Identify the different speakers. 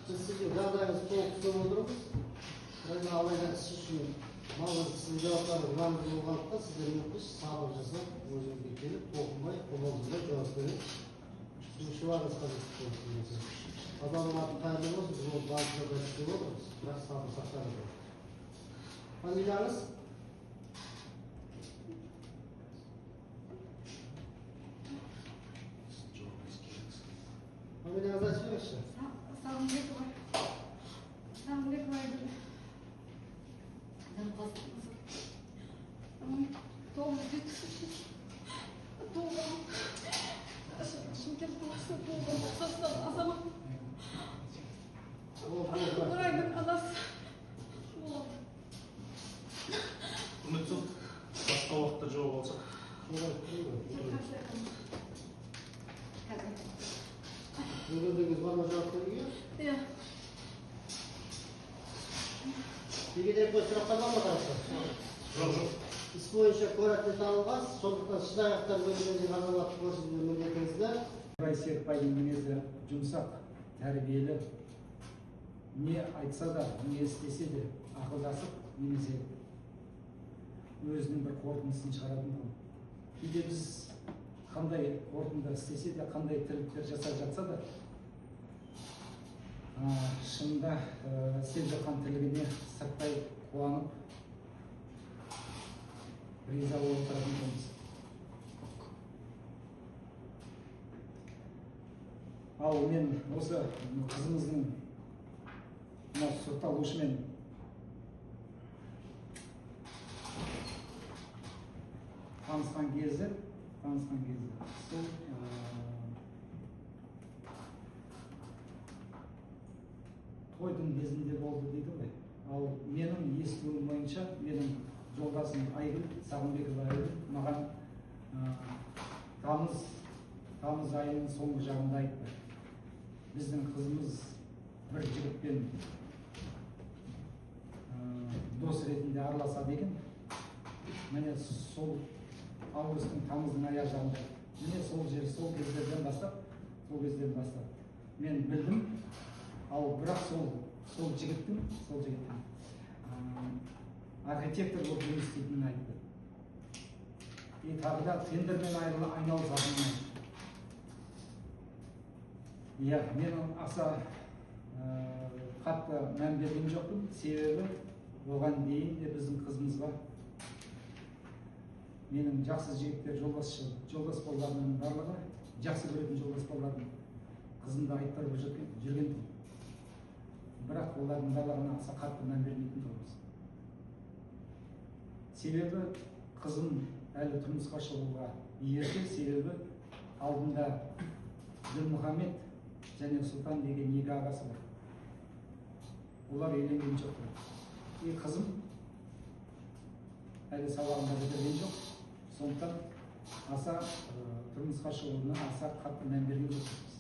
Speaker 1: Biz sizin жағдайыңыз толық түсініп отырмыз. Бірақ алайда сіз үшін маңызды сіздің жауаптарыңыз маңызды болғандықтан сіздермен біз сабыр жасап, өзіңізге келіп, толқынбай, қолдаусыздай жауап береміз. Жұмысшыларыңыз қазір болсын. Адамның атын қайырлы болсын, біз ол банкада істеп отырмыз, бірақ сабыр сақтап отырмыз. Фамилияңыз? Фамилияңызды айтып беріңізші.
Speaker 2: Сағынбекова. Сағынбекова Айгүл. Шымкент қаласында туылған азамат. Нұрайдың анасы болады.
Speaker 3: Құрметті сот, басқа уақытта жауап алсақ.
Speaker 1: Бүгіндіңіз бар ма жауап беруге?
Speaker 2: Иә.
Speaker 1: Дегенде бір сұрақтар бар ма қарастар?
Speaker 3: Жоқ.
Speaker 1: Іс бойынша куәлікте танылған, сондықтан шыдаяқтар бөлімінде ғаламат көрсетуді міндетіңізді.
Speaker 4: Серікбайдың мінезі жұмсақ, тәрбиелі, не айтса да, не істесе де ақылдасып, немесе өзінің бір қорытындысын шығаратын ғой. Кейде біз қандай қорытынды істесе де, қандай тірліктер жасап жатса да, шынында істеп жатқан тірлігіне сырттай қуанып, риза болып тұратын болмыз. Ал мен осы қызымыздың сотталушымен танысқан кезі сол тойдың кезінде болды дейді ғой. Ал менің естуім бойынша менің жолдасым Айгүл, Сағынбекова Айгүл маған тамыз айының соңғы жағында айтты. Біздің қызымыз бір жігітпен дос ретінде араласады екен. Міне сол августтың тамыздың аяқ жағында. Міне сол кездерден бастап мен білдім. Ал бірақ сол жігіттің архитектор болып жұмыс істейтінін айтты. Тағы да тендермен айналысатынын айтты. Иә, мен аса қатты мән берген жоқпын, себебі оған дейін де біздің қызымызға менің жақсы жігіттер жолдас болғанның барлығы, жақсы көретін жолдас болғанның қызымды айттырып жүрген. Бірақ олардың барлығына аса қатты мән бермейтін тұрмыз. Себебі қызым әлі тұрмысқа шығуға ерте, себебі алдында Ділмұхамед және Сұлтан деген екі ағасы бар. Олар үйленген жоқ. Қызым әлі сабағында бітірген жоқ. Сондықтан аса тұрмысқа шығуына аса қатты мән берген жоқпыз.